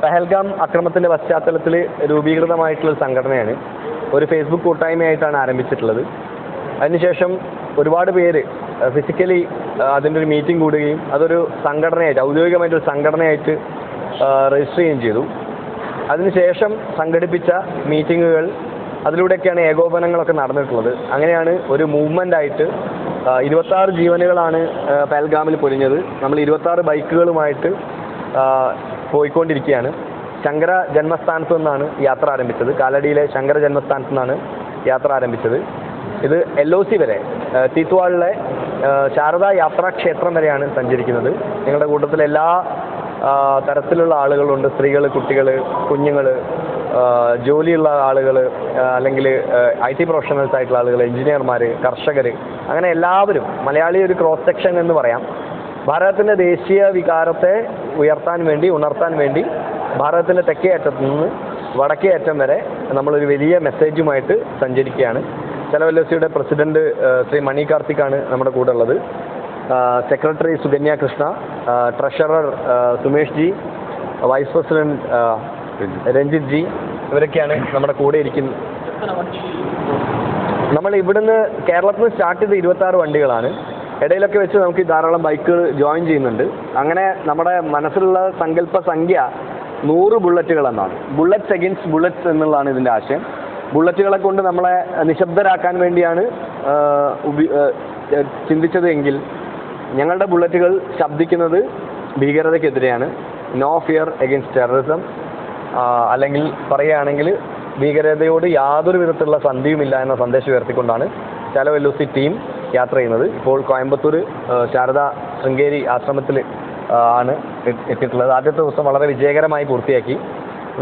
പെഹൽഗാം അക്രമത്തിൻ്റെ പശ്ചാത്തലത്തിൽ രൂപീകൃതമായിട്ടുള്ള സംഘടനയാണ്. ഒരു ഫേസ്ബുക്ക് കൂട്ടായ്മയായിട്ടാണ് ആരംഭിച്ചിട്ടുള്ളത്. അതിനുശേഷം ഒരുപാട് പേര് ഫിസിക്കലി അതിൻ്റെ ഒരു മീറ്റിംഗ് കൂടുകയും അതൊരു സംഘടനയായിട്ട് ഔദ്യോഗികമായിട്ടൊരു സംഘടനയായിട്ട് രജിസ്റ്റർ ചെയ്യുകയും ചെയ്തു. അതിനുശേഷം സംഘടിപ്പിച്ച മീറ്റിങ്ങുകൾ അതിലൂടെയൊക്കെയാണ് ഏകോപനങ്ങളൊക്കെ നടന്നിട്ടുള്ളത്. അങ്ങനെയാണ് ഒരു മൂവ്മെൻ്റായിട്ട് 26 ജീവനുകളാണ് പെഹൽഗാമിൽ പൊലിഞ്ഞത്. നമ്മൾ 26 ബൈക്കുകളുമായിട്ട് പോയിക്കൊണ്ടിരിക്കുകയാണ്. ശങ്കര ജന്മസ്ഥാനത്ത് നിന്നാണ് യാത്ര ആരംഭിച്ചത്. കാലടിയിലെ ശങ്കര ജന്മസ്ഥാനത്ത് നിന്നാണ് യാത്ര ആരംഭിച്ചത്. ഇത് LOC വരെ തീത്വാളിലെ ശാരദാ യാത്രാക്ഷേത്രം വരെയാണ് സഞ്ചരിക്കുന്നത്. ഞങ്ങളുടെ കൂട്ടത്തിൽ എല്ലാ തരത്തിലുള്ള ആളുകളുണ്ട്. സ്ത്രീകൾ, കുട്ടികൾ, കുഞ്ഞുങ്ങൾ, ജോലിയുള്ള ആളുകൾ, അല്ലെങ്കിൽ IT പ്രൊഫഷണൽസ് ആയിട്ടുള്ള ആളുകൾ, എഞ്ചിനീയർമാർ, കർഷകർ, അങ്ങനെ എല്ലാവരും മലയാളി ഒരു ക്രോസ് സെക്ഷൻ എന്ന് പറയാം. ഭാരതത്തിൻ്റെ ദേശീയ വികാരത്തെ ഉണർത്താൻ വേണ്ടി ഭാരതത്തിൻ്റെ തെക്കേ അറ്റത്തു നിന്ന് വടക്കേ അറ്റം വരെ നമ്മളൊരു വലിയ മെസ്സേജുമായിട്ട് സഞ്ചരിക്കുകയാണ്. LOCയുടെ പ്രസിഡന്റ് ശ്രീ മണി കാർത്തിക്കാണ് നമ്മുടെ കൂടെ ഉള്ളത്. Secretary Sukanya Krishna, treasurer Sumesh ji, vice president Ranjith ji, ഇവരൊക്കെയാണ് നമ്മുടെ കൂടെ ഇരിക്കുന്നത്. നമ്മൾ ഇവിടുന്ന് കേരളത്തിൽ നിന്ന് സ്റ്റാർട്ട് ചെയ്ത 26 വണ്ടികളാണ്. ഇടയിലൊക്കെ വെച്ച് നമുക്ക് ധാരാളം ബൈക്കുകൾ ജോയിൻ ചെയ്യുന്നുണ്ട്. അങ്ങനെ നമ്മുടെ മനസ്സിലുള്ള സങ്കല്പ സംഖ്യ 100 ബുള്ളറ്റുകൾ എന്നാണ്. ബുള്ളറ്റ്സ് അഗെയിൻസ്റ്റ് ബുള്ളറ്റ്സ് എന്നുള്ളതാണ് ഇതിൻ്റെ ആശയം. ബുള്ളറ്റുകളെ കൊണ്ട് നമ്മളെ നിശബ്ദരാക്കാൻ വേണ്ടിയാണ് ചിന്തിച്ചത് എങ്കിൽ ഞങ്ങളുടെ ബുള്ളറ്റുകൾ ശബ്ദിക്കുന്നത് ഭീകരതയ്ക്കെതിരെയാണ്. നോ ഫിയർ അഗെയിൻസ്റ്റ് ടെററിസം, അല്ലെങ്കിൽ പറയുകയാണെങ്കിൽ ഭീകരതയോട് യാതൊരു വിധത്തിലുള്ള സന്ധിയുമില്ല എന്ന സന്ദേശം ഉയർത്തിക്കൊണ്ടാണ് LOC ടീം യാത്ര ചെയ്യുന്നത്. ഇപ്പോൾ കോയമ്പത്തൂർ ശാരദാ ശൃംഗേരി ആശ്രമത്തിൽ ആണ് എത്തിയിട്ടുള്ളത്. ആദ്യത്തെ ദിവസം വളരെ വിജയകരമായി പൂർത്തിയാക്കി.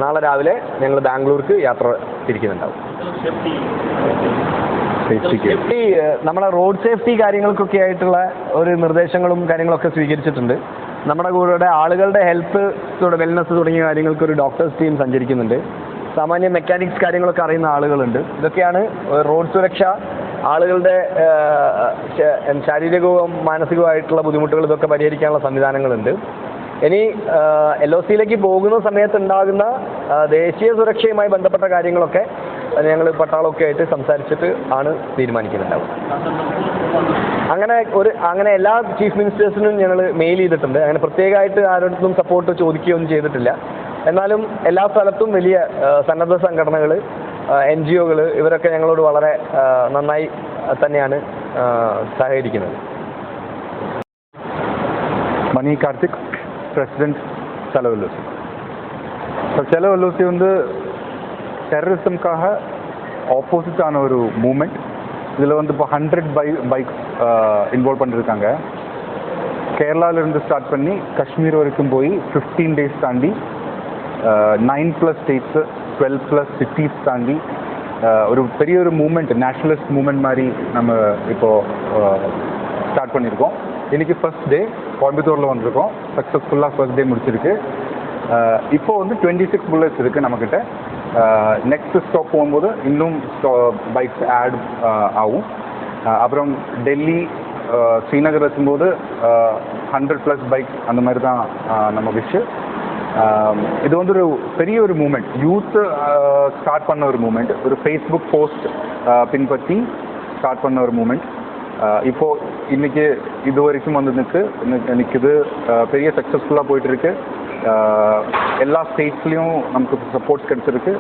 നാളെ രാവിലെ ഞങ്ങൾ ബാംഗ്ലൂർക്ക് യാത്ര തിരിക്കുന്നുണ്ടാവും. സേഫ്റ്റി നമ്മളെ റോഡ് സേഫ്റ്റി കാര്യങ്ങൾക്കൊക്കെ ആയിട്ടുള്ള ഒരു നിർദ്ദേശങ്ങളും കാര്യങ്ങളൊക്കെ സ്വീകരിച്ചിട്ടുണ്ട്. നമ്മുടെ കൂടെ ആളുകളുടെ ഹെൽത്ത്, വെൽനസ് തുടങ്ങിയ കാര്യങ്ങൾക്ക് ഒരു ഡോക്ടേഴ്സ് ടീം സഞ്ചരിക്കുന്നുണ്ട്. സാമാന്യ മെക്കാനിക്സ് കാര്യങ്ങളൊക്കെ അറിയുന്ന ആളുകളുണ്ട്. ഇതൊക്കെയാണ് റോഡ് സുരക്ഷ, ആളുകളുടെ ശാരീരികവും മാനസികവുമായിട്ടുള്ള ബുദ്ധിമുട്ടുകൾ ഇതൊക്കെ പരിഹരിക്കാനുള്ള സംവിധാനങ്ങളുണ്ട്. ഇനി LOCയിലേക്ക് പോകുന്ന സമയത്ത് ഉണ്ടാകുന്ന ദേശീയ സുരക്ഷയുമായി ബന്ധപ്പെട്ട കാര്യങ്ങളൊക്കെ ഞങ്ങൾ പട്ടാളമൊക്കെ ആയിട്ട് സംസാരിച്ചിട്ട് ആണ് തീരുമാനിക്കുന്നുണ്ടാവും. അങ്ങനെ എല്ലാ ചീഫ് മിനിസ്റ്റേഴ്സിനും ഞങ്ങൾ മെയിൽ ചെയ്തിട്ടുണ്ട്. അങ്ങനെ പ്രത്യേകമായിട്ട് ആരോടും സപ്പോർട്ട് ചോദിക്കുകയൊന്നും ചെയ്തിട്ടില്ല. എന്നാലും എല്ലാ സ്ഥലത്തും വലിയ സന്നദ്ധ സംഘടനകൾ, NGOകൾ ഇവരൊക്കെ ഞങ്ങളോട് വളരെ നന്നായി തന്നെയാണ് സഹകരിക്കുന്നത്. மணி கார்த்திக், பிரசிடென்ட் LOC. LOC வந்து டெரரிசம்காக ஆப்போசிட்டான ஒரு மூமெண்ட். இதில் வந்து இப்போ 100 பைக்ஸ் இன்வால்வ் பண்ணியிருக்காங்க. கேரளாவிலேருந்து ஸ்டார்ட் பண்ணி காஷ்மீர் வரைக்கும் போய் 15 days தாண்டி 9+ ஸ்டேட்ஸு 12+ cities தாண்டி ஒரு பெரிய ஒரு மூமெண்ட், நேஷ்னலிஸ்ட் மூமெண்ட் மாதிரி நம்ம இப்போது ஸ்டார்ட் பண்ணியிருக்கோம். இன்றைக்கி ஃபர்ஸ்ட் டே கோயம்புத்தூரில் வந்திருக்கோம். சக்ஸஸ்ஃபுல்லாக ஃபர்ஸ்ட் டே முடிச்சிருக்கு. இப்போ வந்து 26 புல்லட்ஸ் இருக்குது நம்மக்கிட்ட. நெக்ஸ்ட் ஸ்டாப் போகும்போது இன்னும் பைக்ஸ் ஆட் ஆகும். அப்புறம் டெல்லி, ஸ்ரீநகர் இருக்கும்போது 100+ பைக்ஸ் அந்த மாதிரி தான் நம்ம விஷ். இது வந்து ஒரு பெரிய ஒரு மூமெண்ட், யூத் ஸ்டார்ட் பண்ண ஒரு மூமெண்ட், ஒரு ஃபேஸ்புக் போஸ்ட் பின்பற்றி ஸ்டார்ட் பண்ண ஒரு மூமெண்ட். இப்போது இன்றைக்கி இது வரைக்கும் வந்து நிற்குது. பெரிய சக்ஸஸ்ஃபுல்லாக போயிட்டுருக்கு. எல்லா ஸ்டேட்ஸ்லேயும் நமக்கு சப்போர்ட்ஸ் கிடச்சிருக்கு.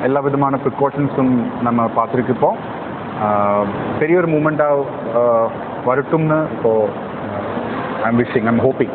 எல்லா விதமான ப்ரிகாஷன்ஸும் நம்ம பார்த்துருக்கு. இப்போது பெரிய ஒரு மூமெண்ட்டாக வரட்டும்னு இப்போது ஐம் ஹோப்பிங்.